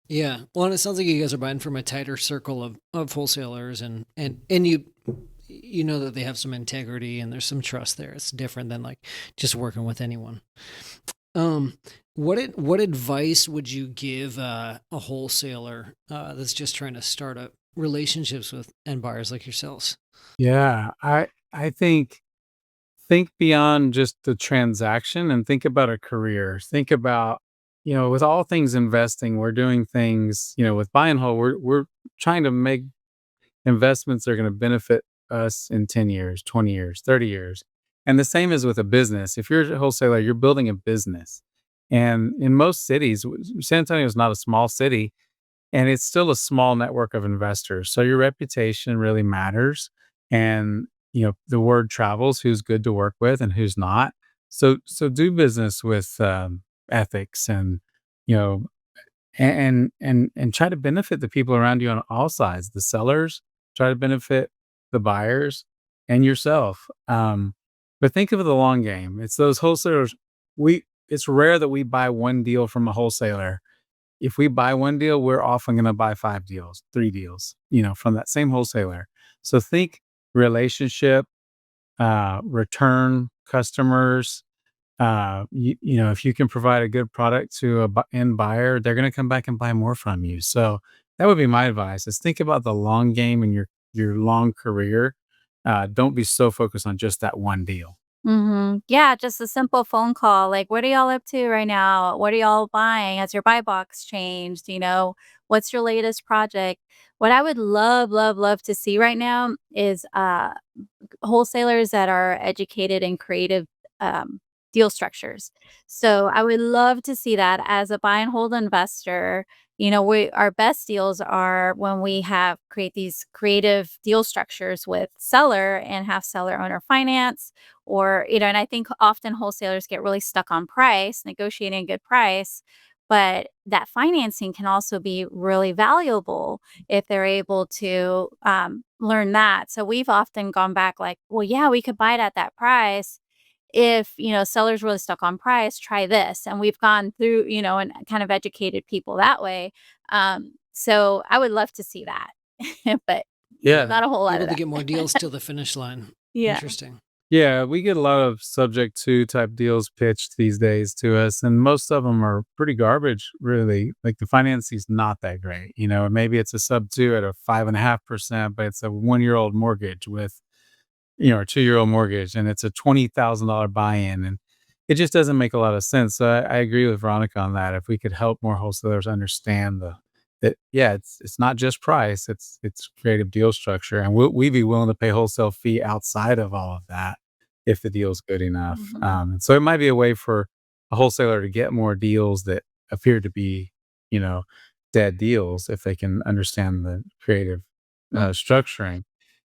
Yeah. Well, and it sounds like you guys are buying from a tighter circle of wholesalers, and you know that they have some integrity and there's some trust there. It's different than like just working with anyone. Um, what advice would you give a wholesaler that's just trying to start up relationships with end buyers like yourselves? Yeah, I think beyond just the transaction and think about a career. Think about, with all things investing, we're doing things, with buy and hold, we're trying to make investments that are going to benefit us in 10 years, 20 years, 30 years. And the same is with a business. If you're a wholesaler, you're building a business. And in most cities, San Antonio is not a small city, and it's still a small network of investors. So your reputation really matters. And, the word travels who's good to work with and who's not. So do business with ethics and, you know, and try to benefit the people around you on all sides, the sellers, try to benefit the buyers and yourself. But think of the long game. It's those wholesalers. It's rare that we buy one deal from a wholesaler. If we buy one deal, we're often going to buy 5 deals, 3 deals, from that same wholesaler. So think relationship, return customers. If you can provide a good product to a end buyer, they're going to come back and buy more from you. So that would be my advice: is think about the long game in your long career. Don't be so focused on just that one deal. Yeah, just a simple phone call. Like, what are y'all up to right now? What are y'all buying? Has your buy box changed? What's your latest project? What I would love, love, love to see right now is wholesalers that are educated in creative. deal structures. So I would love to see that as a buy and hold investor. Our best deals are when we have create these creative deal structures with seller and have seller owner finance, or and I think often wholesalers get really stuck on price, negotiating a good price, but that financing can also be really valuable if they're able to learn that. So we've often gone back like, well, yeah, we could buy it at that price. If, sellers really stuck on price, try this. And we've gone through, and kind of educated people that way. So I would love to see that, but Yeah. not a whole lot Able of to that. get more deals till the finish line. Yeah. Interesting. Yeah, we get a lot of subject to type deals pitched these days to us, and most of them are pretty garbage, really. Like the financing's not that great. Maybe it's a sub two at a 5.5%, but it's a 1-year-old mortgage with, a 2-year-old mortgage, and it's a $20,000 buy-in, and it just doesn't make a lot of sense. So I agree with Veronica on that. If we could help more wholesalers understand that, yeah, it's not just price, it's creative deal structure, and we'd be willing to pay wholesale fee outside of all of that if the deal's good enough. Mhm. And so it might be a way for a wholesaler to get more deals that appear to be, you know, dead deals if they can understand the creative structuring.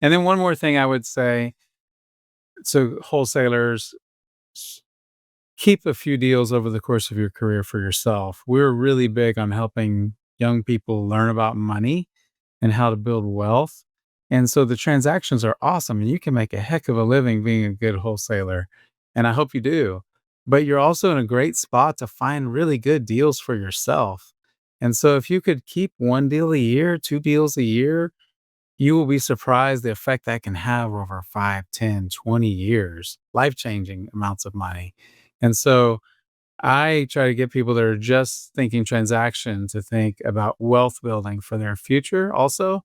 And then one more thing I would say, so wholesalers, s- keep a few deals over the course of your career for yourself. We're really big on helping young people learn about money and how to build wealth. And so the transactions are awesome and you can make a heck of a living being a good wholesaler. And I hope you do. But you're also in a great spot to find really good deals for yourself. And so if you could keep one deal a year, two deals a year, you will be surprised the effect that can have over 5, 10, 20 years, life-changing amounts of money. And so I try to get people that are just thinking transaction to think about wealth building for their future also.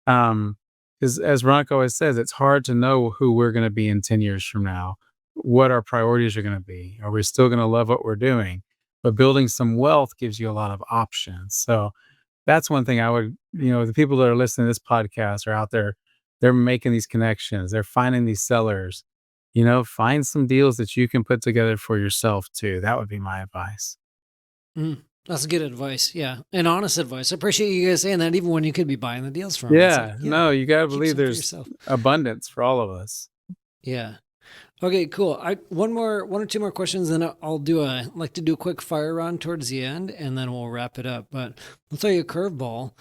Because as Veronica always says, it's hard to know who we're going to be in 10 years from now, what our priorities are going to be. Are we still going to love what we're doing? But building some wealth gives you a lot of options. So that's one thing I would, the people that are listening to this podcast are out there, they're making these connections, they're finding these sellers, find some deals that you can put together for yourself too. That would be my advice. That's good advice. Yeah. And honest advice. I appreciate you guys saying that even when you could be buying the deals from 'em. It's like, Yeah, no, you got to keep believe some for there's yourself. abundance for all of us. Yeah. Okay, cool. One or two more questions, then I'll like to do a quick fire round towards the end, and then we'll wrap it up. But I'll throw you a curveball.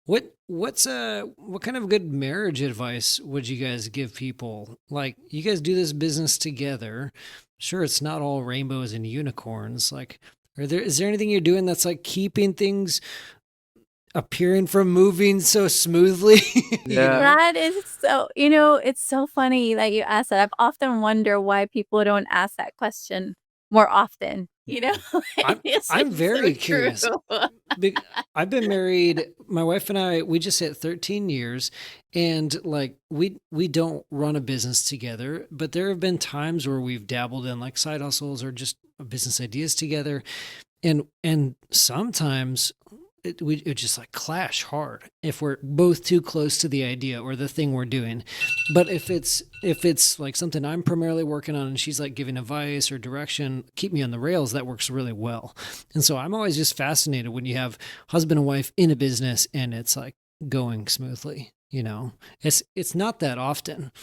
What kind of good marriage advice would you guys give people? Like, you guys do this business together. Sure, it's not all rainbows and unicorns. Like, is there anything you're doing that's like keeping things appearing from moving so smoothly? Yeah. That is so, it's so funny that you asked that. I've often wondered why people don't ask that question more often, I'm It's I'm like so very true. curious. I've been married. My wife and I, we just hit 13 years, and like we don't run a business together, but there have been times where we've dabbled in like side hustles or just business ideas together, and sometimes it just like clash hard if we're both too close to the idea or the thing we're doing. But if it's like something I'm primarily working on and she's like giving advice or direction, keep me on the rails, that works really well. And so I'm always just fascinated when you have husband and wife in a business and it's like going smoothly. It's not that often.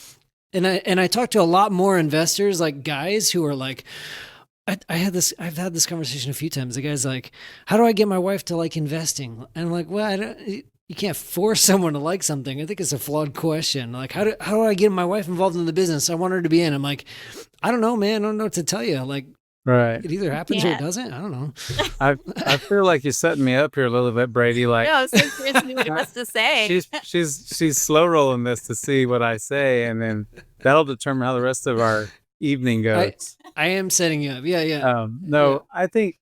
And I talk to a lot more investors, like guys who are like, I've had this conversation a few times. The guy's like, how do I get my wife to like investing? And I'm like, well, you can't force someone to like something. I think it's a flawed question. Like, how do I get my wife involved in the business? I want her to be in. I'm like, I don't know, man. I don't know what to tell you. Like, Right. it either happens or it Yeah. doesn't. I don't know. I feel like you're setting me up here a little bit, Brady. Like No, I'm so curious to see what he wants to say. she's slow rolling this to see what I say, and then that'll determine how the rest of our evening I goes. I am setting you up. Yeah. No, I think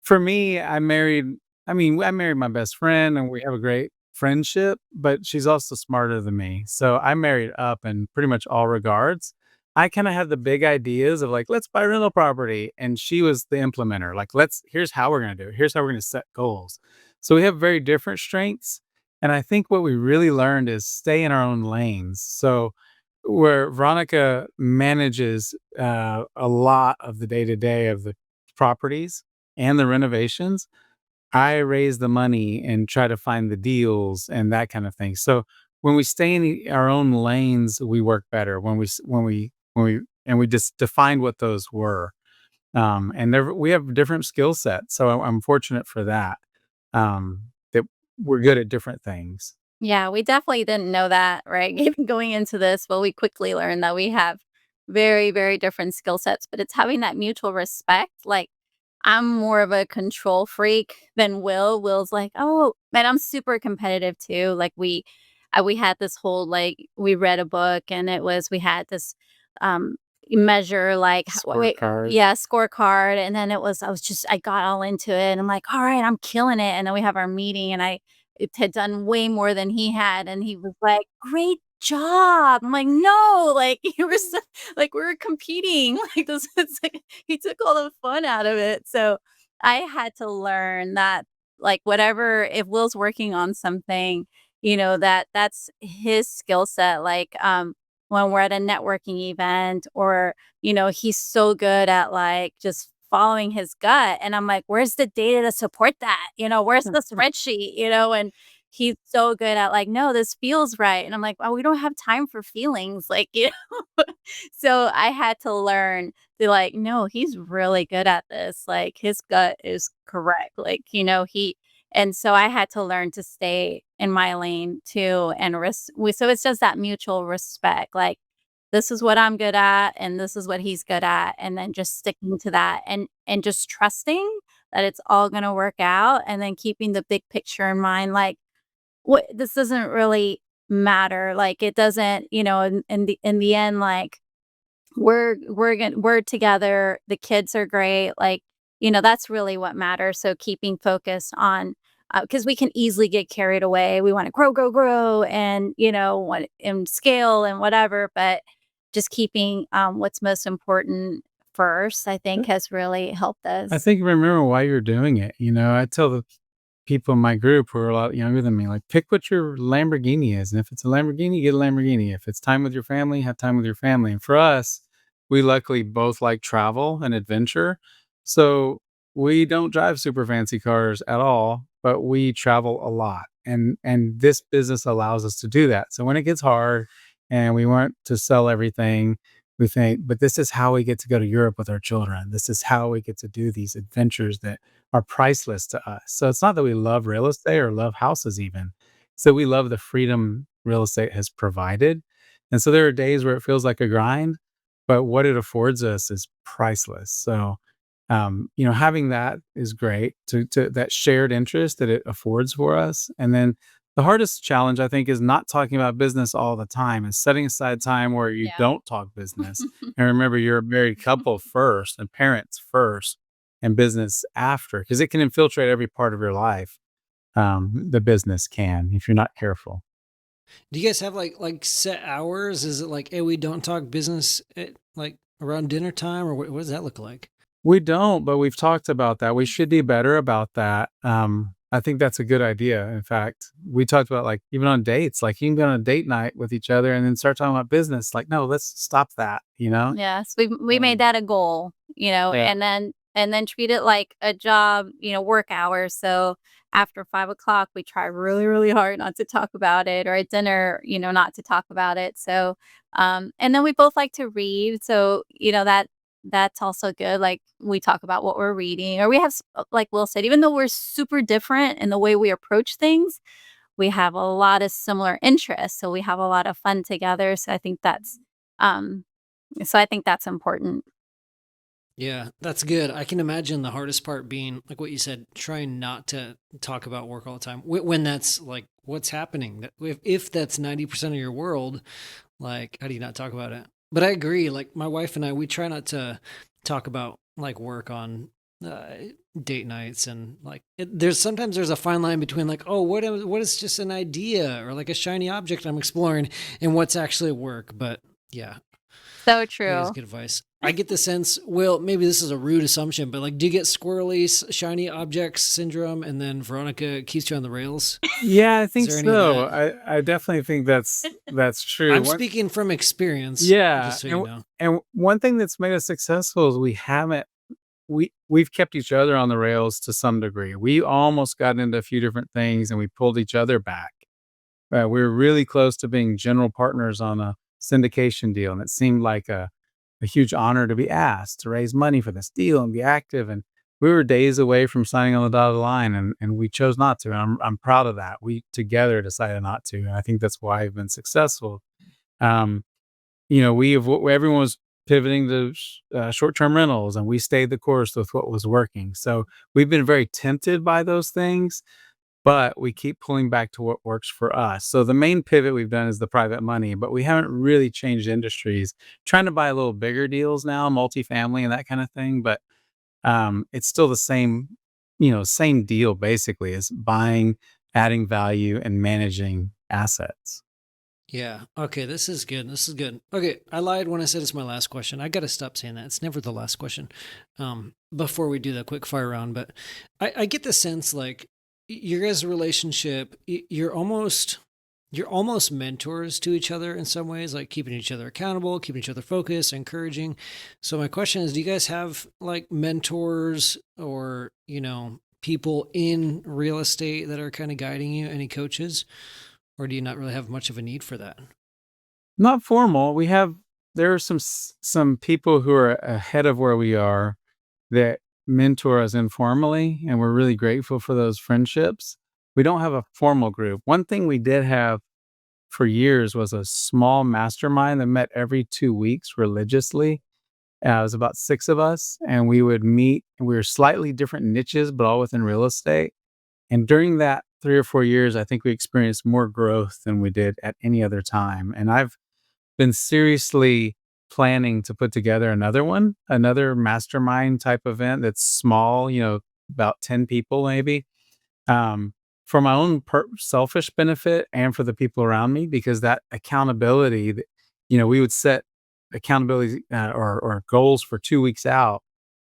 for me, I married my best friend and we have a great friendship, but she's also smarter than me. So I married up in pretty much all regards. I kind of had the big ideas of like, let's buy rental property. And she was the implementer. Like, here's how we're going to do it. Here's how we're going to set goals. So we have very different strengths. And I think what we really learned is stay in our own lanes. So where Veronica manages a lot of the day to day of the properties and the renovations. I raise the money and try to find the deals and that kind of thing. So when we stay in our own lanes, we work better. When we just defined what those were, and we have different skill sets. So I'm fortunate for that. That we're good at different things. Yeah, we definitely didn't know that, right? Even going into this, but we quickly learned that we have very, very different skill sets, but it's having that mutual respect. Like, I'm more of a control freak than Will. Will's like, oh, man, I'm super competitive too. Like, we had this whole, like, we read a book and we had this, measure like wait, Scorecard. yeah, scorecard, and then I got all into it and I'm like, all right, I'm killing it. And then we have our meeting and it had done way more than he had, and he was like, "Great job." I'm like, "No, like, you were so like, we were competing." Like, this it's like he took all the fun out of it. So, I had to learn that, like, whatever if Will's working on something, that's his skill set. Like, when we're at a networking event or, he's so good at, like, just following his gut, and I'm like, "Where's the data to support that?" "Where's the spreadsheet?" And he's so good at, like, "No, this feels right." And I'm like, "Oh, we don't have time for feelings." Like, So I had to learn to, like, no, he's really good at this. Like, his gut is correct. Like, and so I had to learn to stay in my lane too so it's just that mutual respect. Like, this is what I'm good at and this is what he's good at, and then just sticking to that and just trusting that it's all going to work out, and then keeping the big picture in mind. Like, what this doesn't really matter. Like, it doesn't, in the end, like, we're together, the kids are great, like, that's really what matters. So keeping focused on, because we can easily get carried away. We wanna grow, grow, grow, and, want and scale and whatever, but just keeping, what's most important first, I think, has really helped I us. think remember why you're doing it. I tell the people in my group who are a lot younger than me, like, pick what your Lamborghini is. And if it's a Lamborghini, get a Lamborghini. If it's time with your family, have time with your family. And for us, we luckily both like travel and adventure. So we don't drive super fancy cars at all, but we travel a lot. And this business allows us to do that. So when it gets hard and we want to sell everything, we think, but this is how we get to go to Europe with our children. This is how we get to do these adventures that are priceless to us. So it's not that we love real estate or love houses even. So we love the freedom real estate has provided. And so there are days where it feels like a grind, but what it affords us is priceless. So having that is great to that shared interest that it affords for us. And then the hardest challenge I think is not talking about business all the time and setting aside time where you Yeah. don't talk business. And remember, you're a married couple first and parents first and business after, because it can infiltrate every part of your life. The business can, if you're not careful. Do you guys have like set hours? Is it like, hey, we don't talk business at like around dinner time, or what does that look like? We don't, but we've talked about that. We should be better about that. I think that's a good idea. In fact, we talked about, like, even on dates, like, you can go on a date night with each other and then start talking about business. Like, no, let's stop that, you know? Yes, we made Um, that a goal, yeah. and then treat it like a job, work hours. So after 5 o'clock, we try really, really hard not to talk about it, or at dinner, not to talk about it. So, and then we both like to read, so that's also good. Like, we talk about what we're reading, or we have, like Will said, even though we're super different in the way we approach things, we have a lot of similar interests, so we have a lot of fun together. Um so I think that's important. Yeah, that's good. I can imagine the hardest part being like what you said, trying not to talk about work all the time when that's like what's happening. If that's 90% of your world, like how do you not talk about it? But I agree. Like my wife and I, we try not to talk about like work on uh, date nights, and like there's a fine line between like, oh, what is just an idea or like a shiny object I'm exploring and what's actually work. But yeah. So I think that's true. good advice. I get the sense, Will, maybe this is a rude assumption, but like, do you get squirrely, shiny objects syndrome? And then Veronica keeps you on the rails. Yeah, I Is think there any of so. that? I definitely think that's true. I'm One, speaking from experience, yeah, just so you know. and one thing that's made us successful is we've kept each other on the rails to some degree. We almost got into a few different things and we pulled each other back. We were really close to being general partners on a syndication deal, and it seemed like a huge honor to be asked to raise money for this deal and be active. And we were days away from signing on the dotted line, and we chose not to. And I'm proud of that. We together decided not to, and I think that's why I've been successful. Um, everyone was pivoting to short-term rentals, and we stayed the course with what was working. So we've been very tempted by those things, but we keep pulling back to what works for us. So the main pivot we've done is the private money, but we haven't really changed industries. Trying to buy a little bigger deals now, multifamily and that kind of thing, but it's still the same, same deal basically is buying, adding value, and managing assets. Yeah. Okay. This is good. This is good. Okay. I lied when I said it's my last question. I got to stop saying that. It's never the last question. Before we do the quick fire round, but I get the sense like your guys' relationship, you're almost mentors to each other in some ways, like keeping each other accountable, keeping each other focused, encouraging. So my question is, do you guys have like mentors or, people in real estate that are kind of guiding you, any coaches? Or do you not really have much of a need for that? Not formal. There are some people who are ahead of where we are that mentor us informally, and we're really grateful for those friendships. We don't have a formal group. One thing we did have for years was a small mastermind that met every 2 weeks religiously. It was about six of us, and we would meet. And we were slightly different niches, but all within real estate. And during that 3 or 4 years, I think we experienced more growth than we did at any other time. And I've been seriously planning to put together another mastermind type event that's small, about 10 people maybe, um, for my own selfish benefit and for the people around me, because that accountability, we would set accountability or goals for 2 weeks out.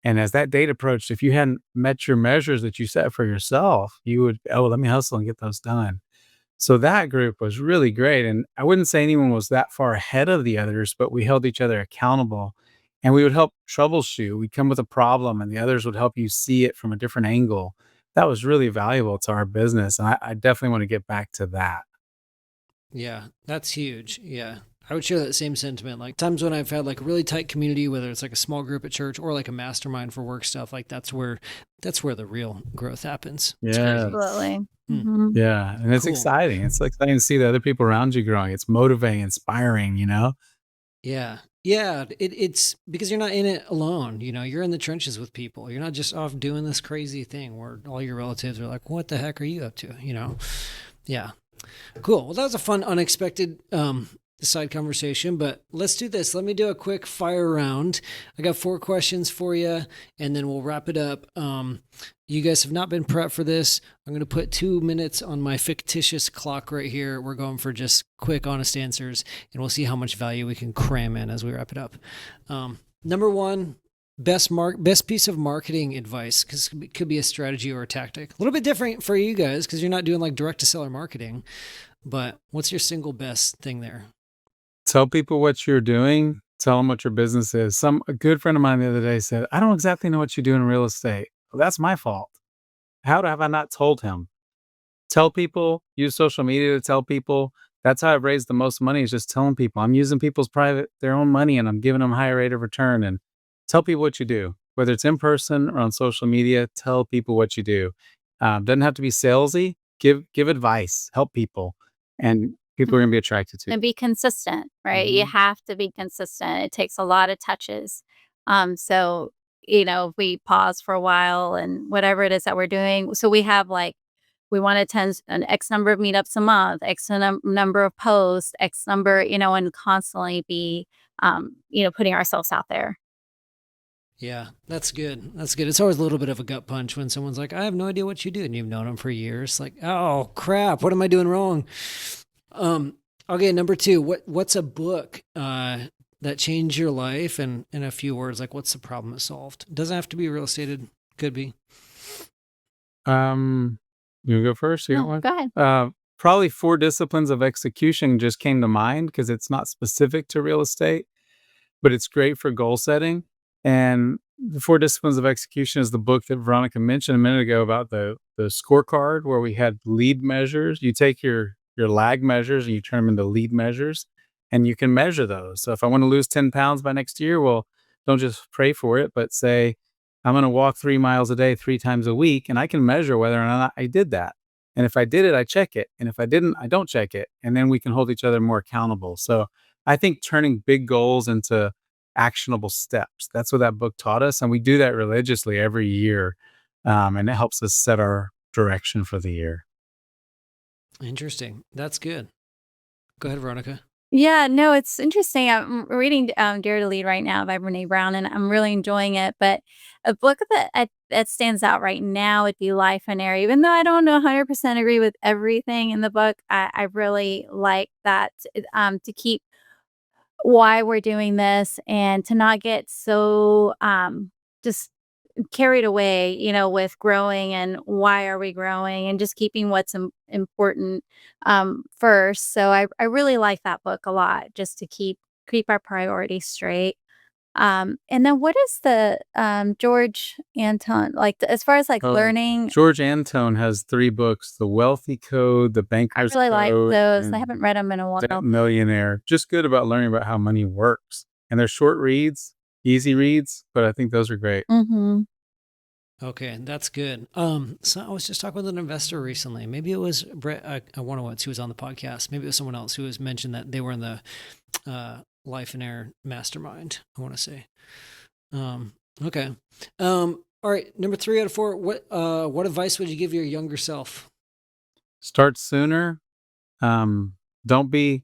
And as that date approached, if you hadn't met your measures that you set for yourself, you would, oh, let me hustle and get those done. So that group was really great. And I wouldn't say anyone was that far ahead of the others, but we held each other accountable and we would help troubleshoot. We'd come with a problem and the others would help you see it from a different angle. That was really valuable to our business. And I definitely want to get back to that. Yeah, that's huge. Yeah. I would share that same sentiment. Like times when I've had like a really tight community, whether it's like a small group at church or like a mastermind for work stuff, like that's where the real growth happens. It's Yeah. crazy. Absolutely. Hmm. Mhm. Yeah. And it's Cool. exciting. It's exciting to see the other people around you growing. It's motivating, inspiring, Yeah. Yeah. It's because you're not in it alone. You're in the trenches with people. You're not just off doing this crazy thing where all your relatives are like, what the heck are you up to? Yeah. Cool. Well, that was a fun, unexpected side conversation, but let's do this. Let me do a quick fire round. I got 4 questions for you, and then we'll wrap it up. You guys have not been prepped for this. I'm going to put 2 minutes on my fictitious clock right here. We're going for just quick, honest answers, and we'll see how much value we can cram in as we wrap it up. Number 1, best piece of marketing advice, because it could be a strategy or a tactic. A little bit different for you guys because you're not doing like direct to seller marketing, but what's your single best thing there? Tell people what you're doing. Tell them what your business is. A good friend of mine the other day said, "I don't exactly know what you do in real estate." Well, that's my fault. How have I not told him? Tell people, use social media to tell people. That's how I've raised the most money, is just telling people. I'm using their own money, and I'm giving them a higher rate of return. And tell people what you do, whether it's in person or on social media. Tell people what you do. Doesn't have to be salesy. Give advice. Help people, and people are going to be attracted to it. And be consistent, right? You have to be consistent. It takes a lot of touches. So, if we pause for a while and whatever it is that we're doing, so we have like, we want to attend an X number of meetups a month, X number of posts, X number, and constantly be, putting ourselves out there. Yeah, that's good. That's good. It's always a little bit of a gut punch when someone's like, I have no idea what you do. And you've known them for years. Like, oh crap, what am I doing wrong? Okay, number 2, what's a book that change your life, and in a few words, like what's the problem it solved? It doesn't have to be real estate. It could be. You wanna go first? You got No, one? go ahead. Probably 4 disciplines of execution just came to mind because it's not specific to real estate, but it's great for goal setting. And the 4 disciplines of execution is the book that Veronica mentioned a minute ago about the scorecard where we had lead measures. You take your lag measures and you turn them into lead measures, and you can measure those. So if I want to lose 10 pounds by next year, well, don't just pray for it, but say, I'm going to walk 3 miles a day, 3 times a week, and I can measure whether or not I did that. And if I did it, I check it. And if I didn't, I don't check it. And then we can hold each other more accountable. So I think turning big goals into actionable steps. That's what that book taught us. And we do that religiously every year. And it helps us set our direction for the year. Interesting. That's good. Go ahead, Veronica. Yeah, no, it's interesting. I'm reading Dare to Lead right now by Brene Brown, and I'm really enjoying it. But a book that stands out right now would be Life and Air. Even though I don't 100% agree with everything in the book, I really like that to keep why we're doing this and to not get so just carried away, with growing and why are we growing and just keeping what's important first. So I really like that book a lot just to keep our priorities straight. And then what is the George Anton like as far as like learning? George Antone has 3 books: The Wealthy Code, The I Banker's really like Code, those. I and haven't read them in a The while. Millionaire. Just good about learning about how money works. And they're short reads, easy reads, but I think those are great. Mm-hmm. Okay, that's good. So I was just talking with an investor recently. Maybe it was Brett Wanowitz who was on the podcast. Maybe it was someone else who was mentioned that they were in the Life and Air Mastermind, I want to say. Okay. All right. Number 3 out of 4. What advice would you give your younger self? Start sooner. Don't be,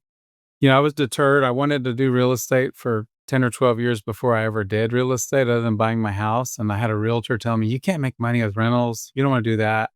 I was deterred. I wanted to do real estate for 10 or 12 years before I ever did real estate other than buying my house. And I had a realtor tell me, you can't make money with rentals. You don't want to do that.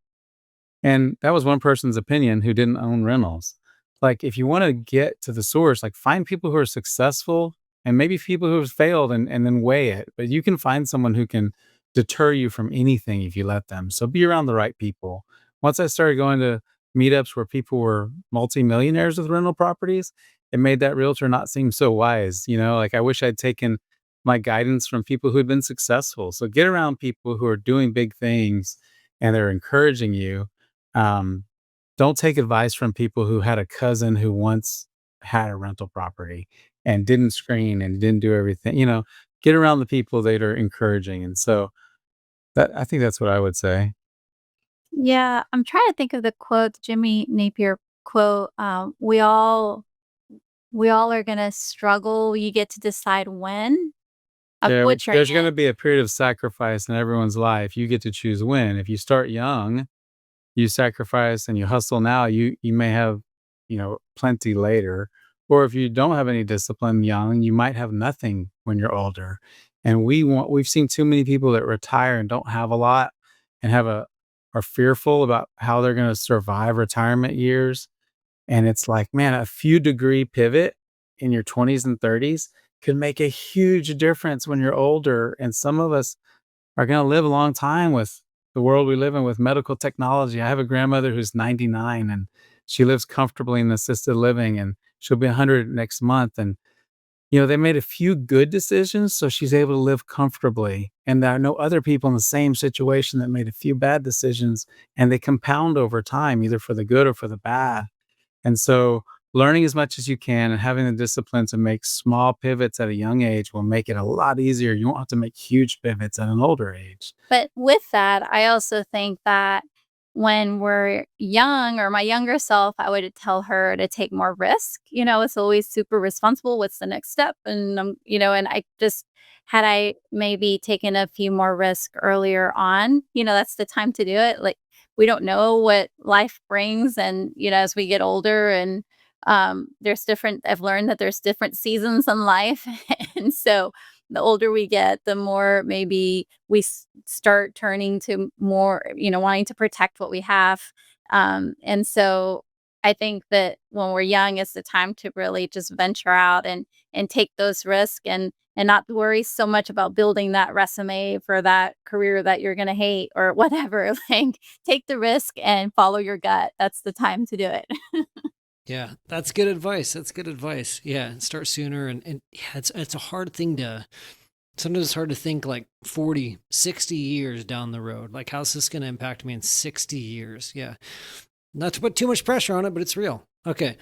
And that was one person's opinion who didn't own rentals. Like, if you want to get to the source, like find people who are successful and maybe people who have failed and then weigh it. But you can find someone who can deter you from anything if you let them. So be around the right people. Once I started going to meetups where people were multimillionaires with rental properties, it made that realtor not seem so wise. Like I wish I'd taken my guidance from people who had been successful. So get around people who are doing big things and they're encouraging you. um, don't take advice from people who had a cousin who once had a rental property and didn't screen and didn't do everything. Get around the people that are encouraging. And so I think that's what I would say. Yeah, I'm trying to think of the quote, Jimmy Napier quote. We all are gonna struggle. You get to decide when. I'm butchering There's going it. to be a period of sacrifice in everyone's life. You get to choose when. If you start young, you sacrifice and you hustle now, you may have, plenty later. Or if you don't have any discipline young, you might have nothing when you're older. And we've seen too many people that retire and don't have a lot and are fearful about how they're going to survive retirement years. And it's like, man, a few degree pivot in your 20s and 30s could make a huge difference when you're older. And some of us are going to live a long time with the world we live in with medical technology. I have a grandmother who's 99 and she lives comfortably in assisted living and she'll be 100 next month. And, they made a few good decisions. So she's able to live comfortably. And there are no other people in the same situation that made a few bad decisions and they compound over time, either for the good or for the bad. And so learning as much as you can and having the discipline to make small pivots at a young age will make it a lot easier. You won't have to make huge pivots at an older age. But with that, I also think that when we're young or my younger self, I would tell her to take more risk. It's always super responsible. What's the next step? And and I just had I maybe taken a few more risk earlier on, that's the time to do it. Like we don't know what life brings and as we get older and I've learned that there's different seasons in life. And so the older we get, the more maybe we start turning to more, wanting to protect what we have. And so I think that when we're young, it's the time to really just venture out and take those risks and not worry so much about building that resume for that career that you're gonna hate or whatever. Like, take the risk and follow your gut. That's the time to do it. Yeah, that's good advice. That's good advice. Yeah, start sooner. And yeah, it's a hard thing to, sometimes it's hard to think like 40, 60 years down the road. Like, how's this going to impact me in 60 years? Yeah. Not to put too much pressure on it, but it's real. Okay.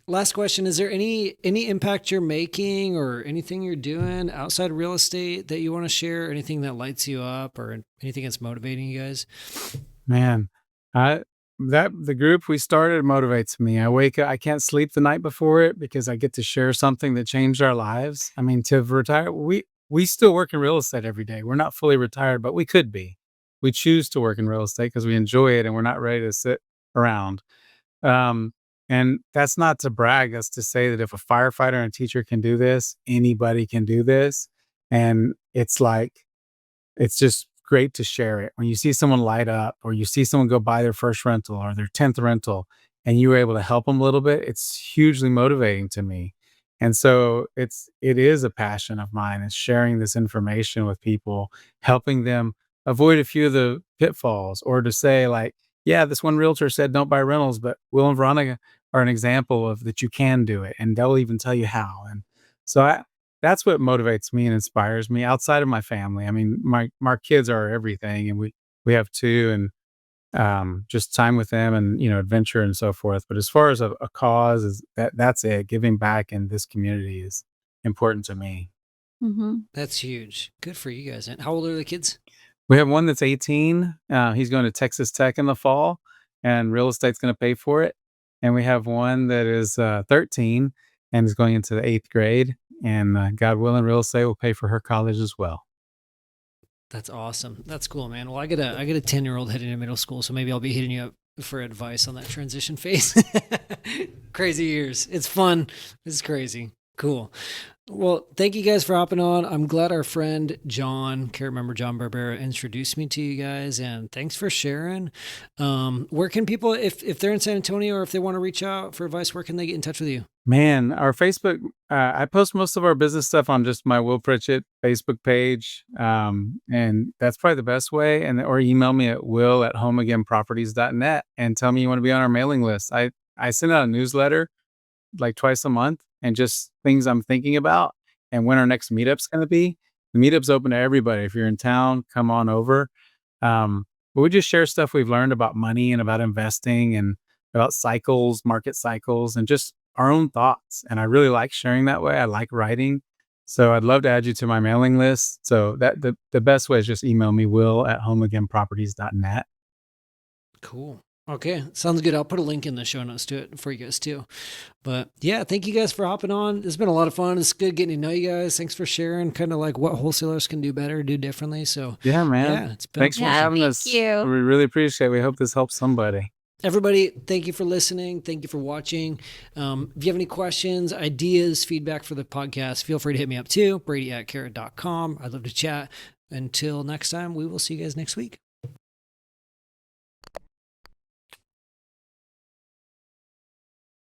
Last question. Is there any impact you're making or anything you're doing outside of real estate that you want to share? Anything that lights you up or anything that's motivating you guys? Man, I that the group we started motivates me. I wake up, I can't sleep the night before it because I get to share something that changed our lives. I mean, to retire, we still work in real estate every day. We're not fully retired, but we could be. We choose to work in real estate because we enjoy it and we're not ready to sit around. Um, and that's not to brag. That's to say that if a firefighter and a teacher can do this, anybody can do this. And it's like it's just great to share it. When you see someone light up or you see someone go buy their first rental or their 10th rental and you were able to help them a little bit, it's hugely motivating to me. And so it is a passion of mine is sharing this information with people, helping them avoid a few of the pitfalls or to say like, yeah, this one realtor said don't buy rentals, but Will and Veronica are an example of that you can do it and they'll even tell you how. And so that's what motivates me and inspires me outside of my family. I mean, my kids are everything, and we have 2, and just time with them, and adventure and so forth. But as far as a cause, is that's it. Giving back in this community is important to me. Mhm. That's huge. Good for you guys. And how old are the kids? We have one that's 18. He's going to Texas Tech in the fall, and real estate's going to pay for it. And we have one that is 13 and is going into the 8th grade. And God willing, real estate will pay for her college as well. That's awesome. That's cool, man. Well, I got a 10-year-old heading to middle school, so maybe I'll be hitting you up for advice on that transition phase. Crazy years. It's fun. It's crazy. Cool. Well, thank you guys for hopping on. I'm glad our friend John, can't remember, John Barbera, introduced me to you guys, and thanks for sharing. Where can people, if they're in San Antonio or if they want to reach out for advice, where can they get in touch with you? Man, our Facebook, I post most of our business stuff on just my Will Pritchett Facebook page. And that's probably the best way. Or email me at will@homeagainproperties.net and tell me you want to be on our mailing list. I send out a newsletter like twice a month and just things I'm thinking about and when our next meetup's going to be. The meetup's open to everybody. If you're in town, come on over. But we just share stuff we've learned about money and about investing and about cycles, market cycles, and just our own thoughts. And I really like sharing that way. I like writing. So I'd love to add you to my mailing list. So that the best way is just email me, will@homeagainproperties.net. Cool. Okay. Sounds good. I'll put a link in the show notes to it for you guys too. But yeah, thank you guys for hopping on. It's been a lot of fun. It's good getting to know you guys. Thanks for sharing kind of like what wholesalers can do better, do differently. So Yeah, man. yeah, it's been Thanks for having thank us. you. We really appreciate it. We hope this helps somebody. Everybody, thank you for listening. Thank you for watching. If you have any questions, ideas, feedback for the podcast, feel free to hit me up too, brady@carrot.com. I'd love to chat. Until next time, we will see you guys next week.